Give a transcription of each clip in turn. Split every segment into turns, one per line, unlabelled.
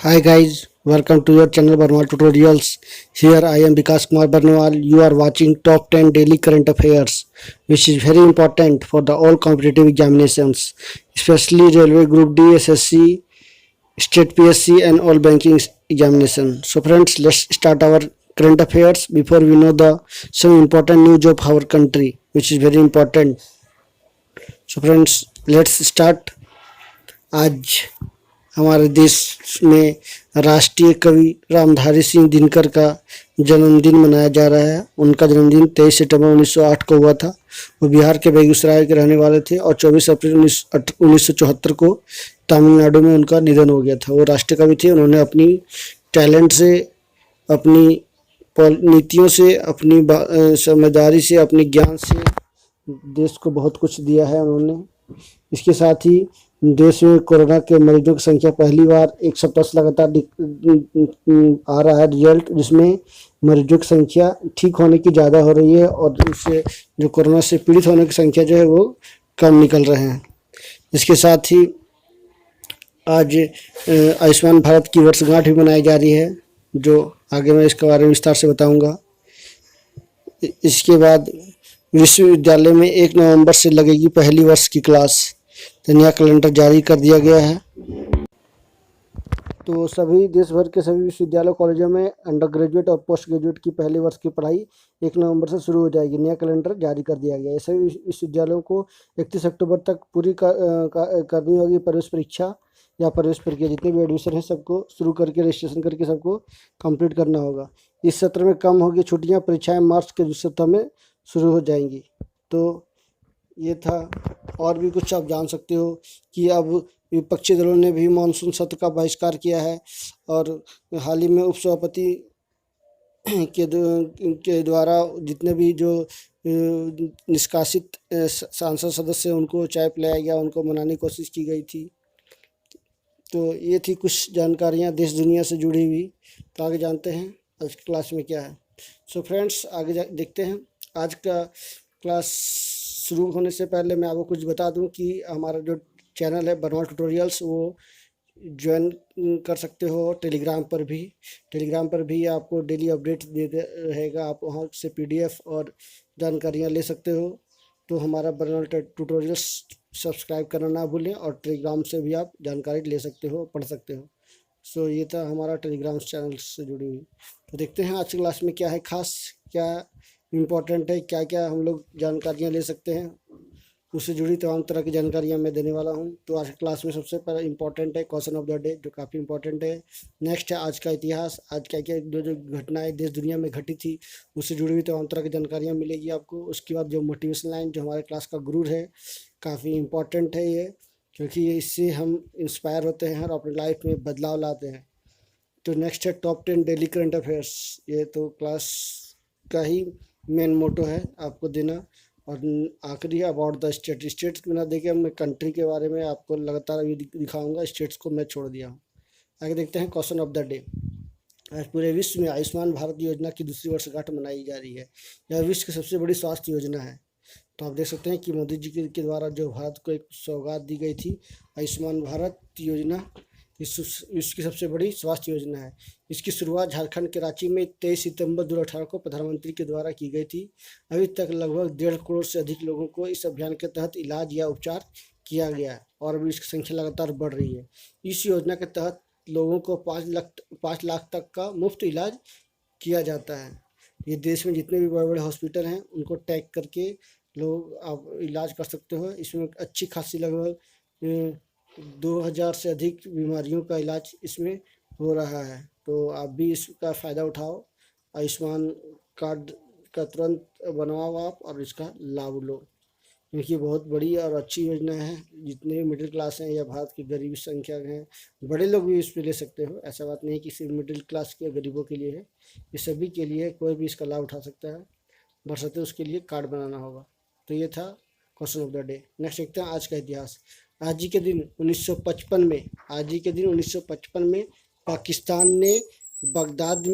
Hi guys, welcome to your channel Barnwal Tutorials. Here I am Vikas Kumar Barnwal. You are watching top 10 daily current affairs, which is very important for the all competitive examinations, especially Railway Group D, SSC, State PSC and all banking examination. So friends, let's start our current affairs before we know the some important news of our country, which is very important. So friends, let's start. आज हमारे देश में राष्ट्रीय कवि रामधारी सिंह दिनकर का जन्मदिन मनाया जा रहा है। उनका जन्मदिन 23 सितंबर 1908 को हुआ था। वो बिहार के बेगूसराय के रहने वाले थे और 24 अप्रैल 1974 को तमिलनाडु में उनका निधन हो गया था। वो राष्ट्रीय कवि थे। उन्होंने अपनी टैलेंट से, अपनी नीतियों से, अपनी समझदारी से, अपने ज्ञान से देश को बहुत कुछ दिया है उन्होंने। इसके साथ ही देश में कोरोना के मरीजों की संख्या पहली बार 110 लगातार आ रहा है रिजल्ट, जिसमें मरीजों की संख्या ठीक होने की ज़्यादा हो रही है और इससे जो कोरोना से पीड़ित होने की संख्या जो है वो कम निकल रहे हैं। इसके साथ ही आज आयुष्मान भारत की वर्षगांठ भी मनाई जा रही है, जो आगे मैं इसके बारे में विस्तार से बताऊंगा। इसके बाद विश्वविद्यालय में 1 नवंबर से लगेगी पहली वर्ष की क्लास। नया कैलेंडर जारी कर दिया गया है। तो सभी देश भर के सभी विश्वविद्यालय कॉलेजों में अंडर ग्रेजुएट और पोस्ट ग्रेजुएट की पहली वर्ष की पढ़ाई 1 नवंबर से शुरू हो जाएगी। नया कैलेंडर जारी कर दिया गया है। सभी विश्वविद्यालयों को 31 अक्टूबर तक पूरी करनी होगी प्रवेश परीक्षा या प्रवेश प्रक्रिया। जितने भी एडमिशन है सबको शुरू करके रजिस्ट्रेशन करके सबको कंप्लीट करना होगा। इस सत्र में कम होगी छुट्टियाँ। परीक्षाएँ मार्च के दूसरे सप्ताह में शुरू हो जाएंगी। तो ये था। और भी कुछ आप जान सकते हो कि अब विपक्षी दलों ने भी मानसून सत्र का बहिष्कार किया है और हाल ही में उपसभापति के द्वारा जितने भी जो निष्कासित सांसद सदस्य उनको चाय पिलाया गया, उनको मनाने की कोशिश की गई थी। तो ये थी कुछ जानकारियाँ देश दुनिया से जुड़ी हुई। तो आगे जानते हैं आज की क्लास में क्या है। सो फ्रेंड्स, आगे देखते हैं। आज का क्लास शुरू होने से पहले मैं आपको कुछ बता दूं कि हमारा जो चैनल है बर्नवाल ट्यूटोरियल्स, वो ज्वाइन कर सकते हो टेलीग्राम पर भी आपको डेली अपडेट देते रहेगा। आप वहाँ से PDF और जानकारियाँ ले सकते हो। तो हमारा बर्नवाल ट्यूटोरियल्स सब्सक्राइब करना ना भूलें और टेलीग्राम से भी आप जानकारी ले सकते हो, पढ़ सकते हो। सो ये था हमारा टेलीग्राम चैनल से जुड़ी हुई। तो देखते हैं आज की क्लास में क्या है खास, क्या इम्पोर्टेंट है, क्या क्या हम लोग जानकारियाँ ले सकते हैं। उससे जुड़ी तमाम तरह की जानकारियाँ मैं देने वाला हूँ। तो आज की क्लास में सबसे पहले इम्पोर्टेंट है क्वेश्चन ऑफ द डे, जो काफ़ी इम्पोर्टेंट है। नेक्स्ट है आज का इतिहास। आज क्या क्या जो घटनाएं देश दुनिया में घटी थी उससे जुड़ी हुई तमाम तरह की जानकारियाँ मिलेगी आपको। उसके बाद जो मोटिवेशन लाइन, जो हमारे क्लास का गुरु है, काफ़ी इम्पोर्टेंट है ये, क्योंकि इससे हम इंस्पायर होते हैं और अपनी लाइफ में बदलाव लाते हैं। तो नेक्स्ट है टॉप 10 डेली करंट अफेयर्स। ये तो क्लास का ही मेन मोटो है आपको देना। और आखिरी है अबाउट द स्टेट्स में ना देके मैं कंट्री के बारे में आपको लगातार अभी दिखाऊंगा। स्टेट्स को मैं छोड़ दिया हूँ। आगे देखते हैं क्वेश्चन ऑफ द डे। आज पूरे विश्व में आयुष्मान भारत योजना की दूसरी वर्षगांठ मनाई जा रही है। यह विश्व की सबसे बड़ी स्वास्थ्य योजना है। तो आप देख सकते हैं कि मोदी जी के द्वारा जो भारत को एक सौगात दी गई थी, आयुष्मान भारत योजना विश्व की सबसे बड़ी स्वास्थ्य योजना है। इसकी शुरुआत झारखंड के रांची में 23 सितंबर 2018 को प्रधानमंत्री के द्वारा की गई थी। अभी तक लगभग 1.5 करोड़ से अधिक लोगों को इस अभियान के तहत इलाज या उपचार किया गया है और अभी इसकी संख्या लगातार बढ़ रही है। इस योजना के तहत लोगों को 5 लाख तक का मुफ्त इलाज किया जाता है। ये देश में जितने भी बड़े बड़े हॉस्पिटल हैं उनको टैग करके लोग आप इलाज कर सकते हो। इसमें अच्छी खासी लगभग 2000 से अधिक बीमारियों का इलाज इसमें हो रहा है। तो आप भी इसका फ़ायदा उठाओ। आयुष्मान कार्ड का तुरंत बनवाओ आप और इसका लाभ लो, क्योंकि बहुत बड़ी और अच्छी योजना है। जितने भी मिडिल क्लास हैं या भारत की गरीबी संख्या हैं, बड़े लोग भी इस पर ले सकते हो। ऐसा बात नहीं कि सिर्फ मिडिल क्लास के गरीबों के लिए है, ये सभी के लिए, कोई भी इसका लाभ उठा सकता है, बशर्ते उसके लिए कार्ड बनाना होगा। तो ये था question of the day. Next देखते हैं आज का इतिहास। आज ही के दिन 1955 में पाकिस्तान ने बगदाद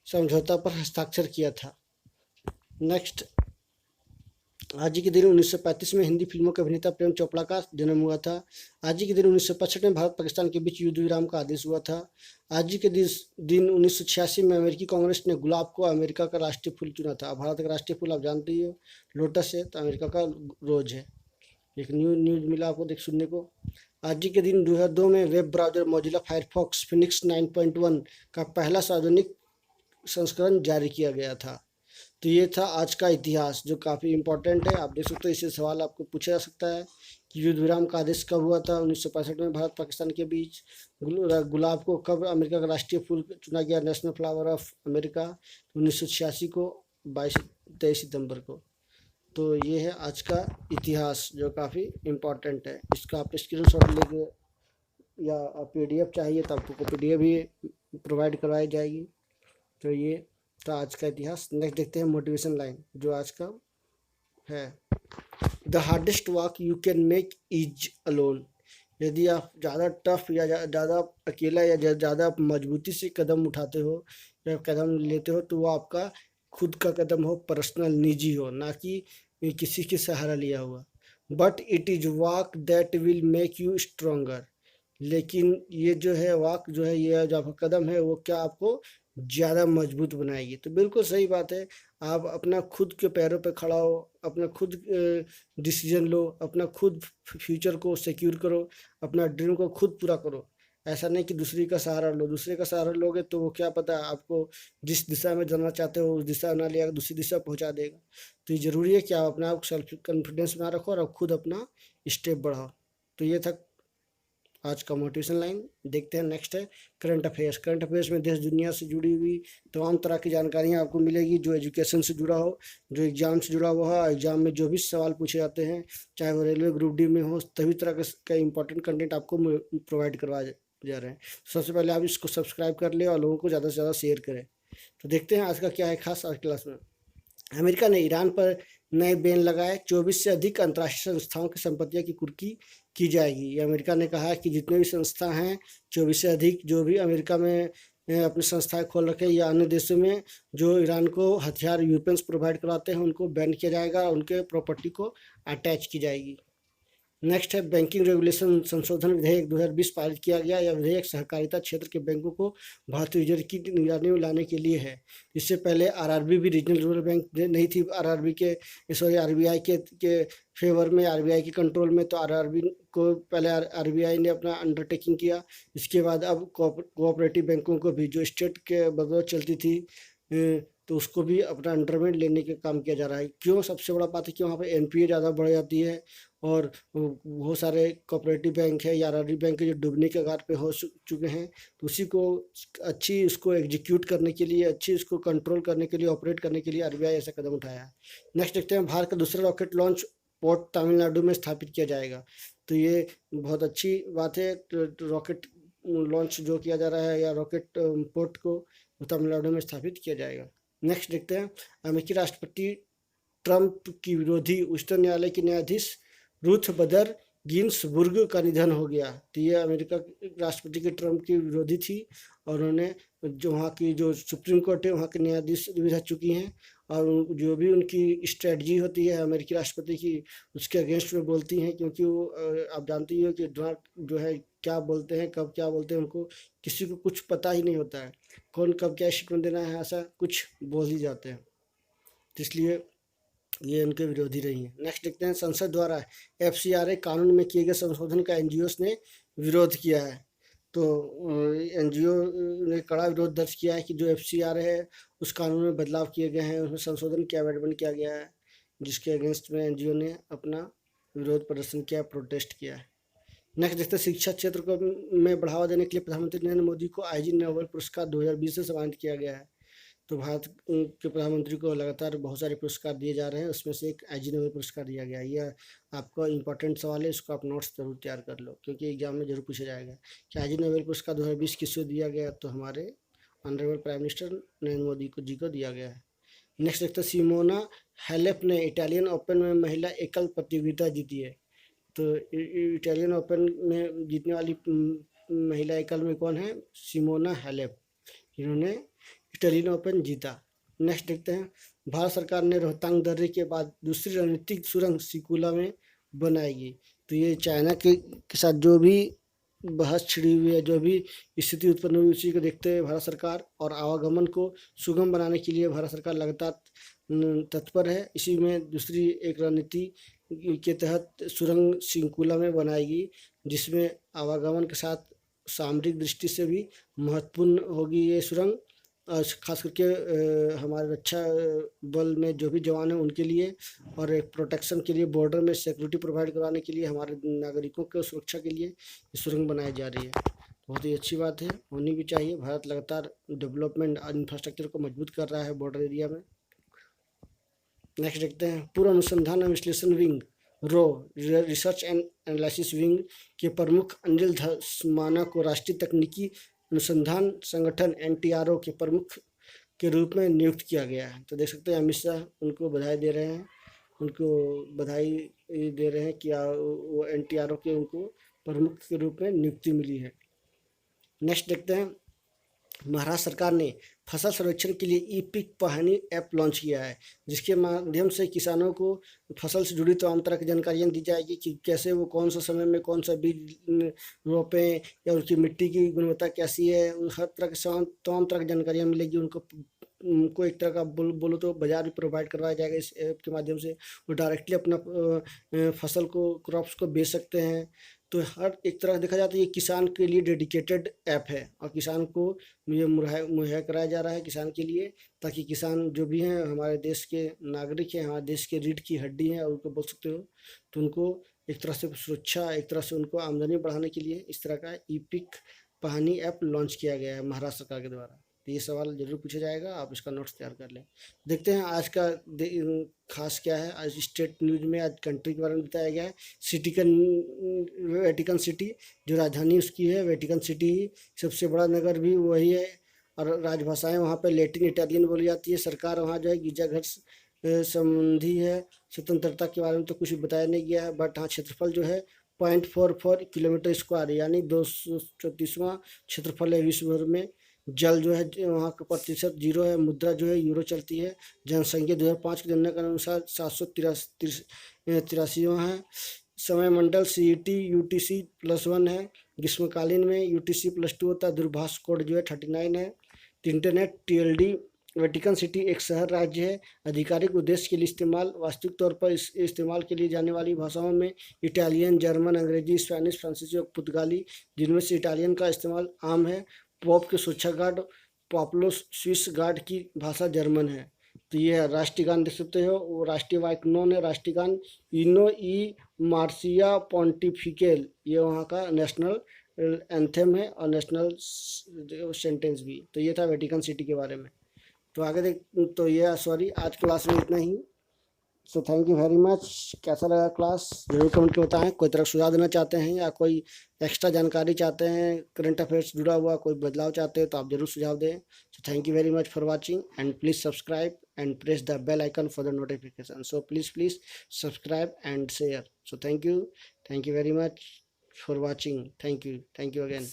समझौता पर हस्ताक्षर किया था। नेक्स्ट आज ही के दिन 1935 में हिंदी फिल्मों के अभिनेता प्रेम चोपड़ा का जन्म हुआ था। आज ही के दिन 1965 में भारत पाकिस्तान के बीच युद्ध विराम का आदेश हुआ था। आज ही के दिन 1986 में अमेरिकी कांग्रेस ने गुलाब को अमेरिका का राष्ट्रीय फूल चुना था। भारत का राष्ट्रीय फूल आप जानते ही हो लोटस है, तो अमेरिका का रोज है। एक न्यूज़ मिला आपको देख सुनने को। आज ही के दिन 2002 में web browser Mozilla Firefox Phoenix 9.1 का पहला सार्वजनिक संस्करण जारी किया गया था। तो ये था आज का इतिहास, जो काफ़ी इम्पोर्टेंट है। आप देख सकते हो, इससे सवाल आपको पूछा जा सकता है कि युद्ध विराम का आदेश कब हुआ था 1965 में भारत पाकिस्तान के बीच। गुलाब को कब अमेरिका का राष्ट्रीय फूल चुना गया, नेशनल फ्लावर ऑफ अमेरिका, 1986 को 23 सितंबर को। तो ये है आज का इतिहास, जो काफ़ी इम्पोर्टेंट है। इसका आप स्क्रीनशॉट लेके या PDF चाहिए तो आपको PDF भी प्रोवाइड करवाई जाएगी। तो ये तो आज का इतिहास। नेक्स्ट देखते हैं मोटिवेशन लाइन, जो आज का है। The hardest walk you can make is alone. यदि आप ज़्यादा टफ या ज़्यादा अकेला या ज़्यादा मजबूती से कदम उठाते हो या कदम लेते हो, तो वो आपका खुद का कदम हो, पर्सनल, निजी हो, ना कि किसी के सहारा लिया हुआ। But it is walk that will make you stronger. लेकिन ये जो है वॉक जो है, ये जो आपका कदम है, वो क्या आपको ज़्यादा मजबूत बनाएगी। तो बिल्कुल सही बात है। आप अपना खुद के पैरों पे खड़ा हो, अपना खुद डिसीजन लो, अपना खुद फ्यूचर को सिक्योर करो, अपना ड्रीम को खुद पूरा करो। ऐसा नहीं कि दूसरे का सहारा लो। दूसरे का सहारा लोगे तो वो क्या पता आपको जिस दिशा में जाना चाहते हो उस दिशा ना ले, दूसरी दिशा पहुंचा देगा। तो ये ज़रूरी है कि आप अपना आप सेल्फ कॉन्फिडेंस बना रखो और आप खुद अपना स्टेप बढ़ाओ। तो ये था आज का मोटिवेशन लाइन। देखते हैं नेक्स्ट है करंट अफेयर्स। करंट अफेयर्स में देश दुनिया से जुड़ी हुई तमाम तरह की जानकारियाँ आपको मिलेगी, जो एजुकेशन से जुड़ा हो, जो एग्जाम से जुड़ा हुआ हो। एग्जाम में जो भी सवाल पूछे जाते हैं, चाहे वो रेलवे ग्रुप डी में हो, सभी तरह का इंपॉर्टेंट कंटेंट आपको प्रोवाइड करवाए जा रहे हैं। सबसे पहले आप इसको सब्सक्राइब कर ले और लोगों को ज़्यादा से ज़्यादा शेयर करें। तो देखते हैं आज का क्या है खास आज क्लास में। अमेरिका ने ईरान पर नए बैन लगाए। 24 से अधिक अंतर्राष्ट्रीय संस्थाओं की संपत्तियों की कुर्की की जाएगी। ये अमेरिका ने कहा है कि जितने भी संस्था हैं, 24 से अधिक जो भी अमेरिका में अपनी संस्थाएं खोल रखे या अन्य देशों में जो ईरान को हथियार वेपन्स प्रोवाइड कराते हैं, उनको बैन किया जाएगा, उनके प्रॉपर्टी को अटैच की जाएगी। नेक्स्ट है बैंकिंग रेगुलेशन संशोधन विधेयक 2020 पारित किया गया। यह विधेयक सहकारिता क्षेत्र के बैंकों को भारतीय रिजर्व की निगरानी में लाने के लिए है। इससे पहले आरआरबी भी रीजनल रूरल बैंक नहीं थी, आरबीआई के फेवर में, आरबीआई के कंट्रोल में। तो आरआरबी को पहले आरबीआई ने अपना अंडरटेकिंग किया। इसके बाद अब कोऑपरेटिव बैंकों को भी, जो स्टेट के बदौलत चलती थी, तो उसको भी अपना अंडर में लेने का काम किया जा रहा है। क्यों? सबसे बड़ा बात है कि वहाँ पे एनपीए ज़्यादा बढ़ जाती है और बहुत सारे कोऑपरेटिव बैंक है या आरआरबी बैंक है जो डूबने के कगार पे हो चुके हैं। तो उसी को उसको एग्जीक्यूट करने के लिए, उसको कंट्रोल करने के लिए, ऑपरेट करने के लिए आरबीआई ऐसा कदम उठाया है। नेक्स्ट देखते हैं, भारत का दूसरा रॉकेट लॉन्च पोर्ट तमिलनाडु में स्थापित किया जाएगा। तो ये बहुत अच्छी बात है। रॉकेट लॉन्च जो किया जा रहा है या रॉकेट पोर्ट को तमिलनाडु में स्थापित किया जाएगा। नेक्स्ट देखते हैं, अमेरिकी राष्ट्रपति ट्रंप की विरोधी उच्चतम न्यायालय के न्यायाधीश रूथ बदर गिन्सबुर्ग का निधन हो गया। तो ये अमेरिका राष्ट्रपति के ट्रंप की विरोधी थी और उन्होंने जो वहाँ की जो सुप्रीम कोर्ट है वहाँ के न्यायाधीश भी रह चुकी हैं, और जो भी उनकी स्ट्रेटजी होती है अमेरिकी राष्ट्रपति की, उसके अगेंस्ट में बोलती हैं। क्योंकि वो आप जानती हो कि डोनाल्ड जो है क्या बोलते हैं, कब क्या बोलते हैं, उनको किसी को कुछ पता ही नहीं होता है। कौन कब क्या स्टेटमेंट देना है, ऐसा कुछ बोल ही जाते हैं। तो इसलिए ये उनके विरोधी रही हैं। नेक्स्ट देखते हैं, संसद द्वारा FCRA कानून में किए गए संशोधन का एनजीओस ने विरोध किया है। तो एनजीओ ने कड़ा विरोध दर्ज किया है कि जो FCRA है उस कानून में बदलाव किए गए हैं, उसमें संशोधन किया, अमेंडमेंट किया गया है, जिसके अगेंस्ट में एनजीओ ने अपना विरोध प्रदर्शन किया, प्रोटेस्ट किया है। नेक्स्ट देखते हैं, शिक्षा क्षेत्र को में बढ़ावा देने के लिए प्रधानमंत्री नरेंद्र मोदी को IG नोबेल पुरस्कार 2020 से सम्मानित किया गया है। तो भारत के प्रधानमंत्री को लगातार बहुत सारे पुरस्कार दिए जा रहे हैं, उसमें से एक IG नोबेल पुरस्कार दिया गया है। यह आपका इंपॉर्टेंट सवाल है, इसको आप नोट्स जरूर तैयार कर लो, क्योंकि एग्जाम में जरूर पूछा जाएगा कि IG नोबेल पुरस्कार 2020 किसको दिया गया। तो हमारे honourable prime minister Narendra Modi ji को दिया गया है। नेक्स्ट देखते हैं, सिमोना हालेप ने इटालियन ओपन में महिला एकल प्रतियोगिता जीती है। तो इटालियन ओपन में जीतने वाली महिला एकल में कौन है? सिमोना हालेप, इन्होंने इटालियन ओपन जीता। नेक्स्ट देखते हैं, भारत सरकार ने रोहतांग दर्रे के बाद दूसरी रणनीतिक सुरंग सिकुला में बनाएगी। तो ये चाइना के साथ जो भी बहस छिड़ी हुई है, जो भी स्थिति उत्पन्न हुई, उसी को देखते हुए भारत सरकार और आवागमन को सुगम बनाने के लिए भारत सरकार लगातार तत्पर है। इसी में दूसरी एक रणनीति के तहत सुरंग सिंकुला में बनाएगी, जिसमें आवागमन के साथ सामरिक दृष्टि से भी महत्वपूर्ण होगी ये सुरंग। खास करके हमारे रक्षा बल में जो भी जवान हैं उनके लिए, और एक प्रोटेक्शन के लिए, बॉर्डर में सिक्योरिटी प्रोवाइड कराने के लिए, हमारे नागरिकों के सुरक्षा के लिए ये सुरंग बनाई जा रही है। बहुत ही अच्छी बात है, होनी भी चाहिए। भारत लगातार डेवलपमेंट और इंफ्रास्ट्रक्चर को मजबूत कर रहा है बॉर्डर एरिया में। नेक्स्ट देखते हैं, पूर्व अनुसंधान और विश्लेषण विंग रो रिसर्च एंड एनालिसिस विंग के प्रमुख अनिल धस्माना को राष्ट्रीय तकनीकी अनुसंधान संगठन NTRO के प्रमुख के रूप में नियुक्त किया गया है। तो देख सकते हैं अमित शाह उनको बधाई दे रहे हैं, उनको बधाई दे रहे हैं कि वो NTRO के उनको प्रमुख के रूप में नियुक्ति मिली है। नेक्स्ट देखते हैं, महाराष्ट्र सरकार ने फसल सर्वेक्षण के लिए ई-पिक पहानी ऐप लॉन्च किया है, जिसके माध्यम से किसानों को फसल से जुड़ी तमाम तरह की जानकारियाँ दी जाएगी कि कैसे वो कौन सा समय में कौन सा बीज रोपें, या उनकी मिट्टी की गुणवत्ता कैसी है, हर तरह के तमाम तरह की जानकारियाँ मिलेगी उनको एक तरह का बोलो तो बाजार भी प्रोवाइड करवाया जाएगा इस ऐप के माध्यम से। वो डायरेक्टली अपना फसल को, क्रॉप्स को बेच सकते हैं। तो हर एक तरह देखा जाए तो ये किसान के लिए डेडिकेटेड ऐप है, और किसान को ये मुहैया कराया जा रहा है किसान के लिए, ताकि किसान जो भी हैं हमारे देश के नागरिक हैं, हमारे देश के रीढ़ की हड्डी हैं, और उनको बोल सकते हो, तो उनको एक तरह से सुरक्षा, एक तरह से उनको आमदनी बढ़ाने के लिए इस तरह का ई-पिक पहानी ऐप लॉन्च किया गया है महाराष्ट्र सरकार के द्वारा। तो ये सवाल जरूर पूछा जाएगा, आप इसका नोट्स तैयार कर लें। देखते हैं आज का खास क्या है। आज स्टेट न्यूज में आज कंट्री के बारे में बताया गया है। सिटी का, वेटिकन सिटी जो राजधानी उसकी है, वेटिकन सिटी ही सबसे बड़ा नगर भी वही है, और राजभाषाएं वहाँ पे लैटिन इटालियन बोली जाती है। सरकार वहाँ जो है गिरजाघर संबंधी है। स्वतंत्रता के बारे में तो कुछ बताया नहीं गया है, बट हाँ क्षेत्रफल जो है 0.44 किलोमीटर स्क्वायर, यानी 234वां क्षेत्रफल है विश्व भर में। जल जो है वहाँ का प्रतिशत 0 है। मुद्रा जो है यूरो चलती है। जनसंख्या 2005 की जनगणना के अनुसार 783वां है। समय मंडल CET UTC +1 है। ग्रीष्मकालीन में UTC +2 होता है। दूरभाष कोड जो है 39 है। Internet TLD। वेटिकन सिटी एक शहर राज्य है। आधिकारिक उद्देश्य के लिए इस्तेमाल, वास्तविक तौर पर इस्तेमाल के लिए जाने वाली भाषाओं में इटालियन, जर्मन, अंग्रेजी, स्पेनिश, फ्रांसीसी और पुर्तगाली, जिनमें से इटालियन का इस्तेमाल आम है। पोप के सुरक्षा गार्ड पाब्लो स्विस गार्ड की भाषा जर्मन है। तो ये राष्ट्रीय गान देख सकते हो, वो राष्ट्रीय वाइकनोन है। राष्ट्रीय गान इनो ई मार्सिया पॉन्टिफिकेल, ये वहाँ का नेशनल एंथम है, और नेशनल सेंटेंस भी। तो ये था वेटिकन सिटी के बारे में। तो आगे देख, तो ये सॉरी, आज क्लास में इतना ही। So thank you very much. कैसा लगा क्लास जरूर कमेंट में बताएं। कोई तरह सुझाव देना चाहते हैं, या कोई एक्स्ट्रा जानकारी चाहते हैं, करंट अफेयर्स जुड़ा हुआ कोई बदलाव चाहते हैं, तो आप जरूर सुझाव दें। So thank you very much for watching, and please subscribe and press the bell icon for the notification. So please subscribe and share. So thank you very much for watching. Thank you again.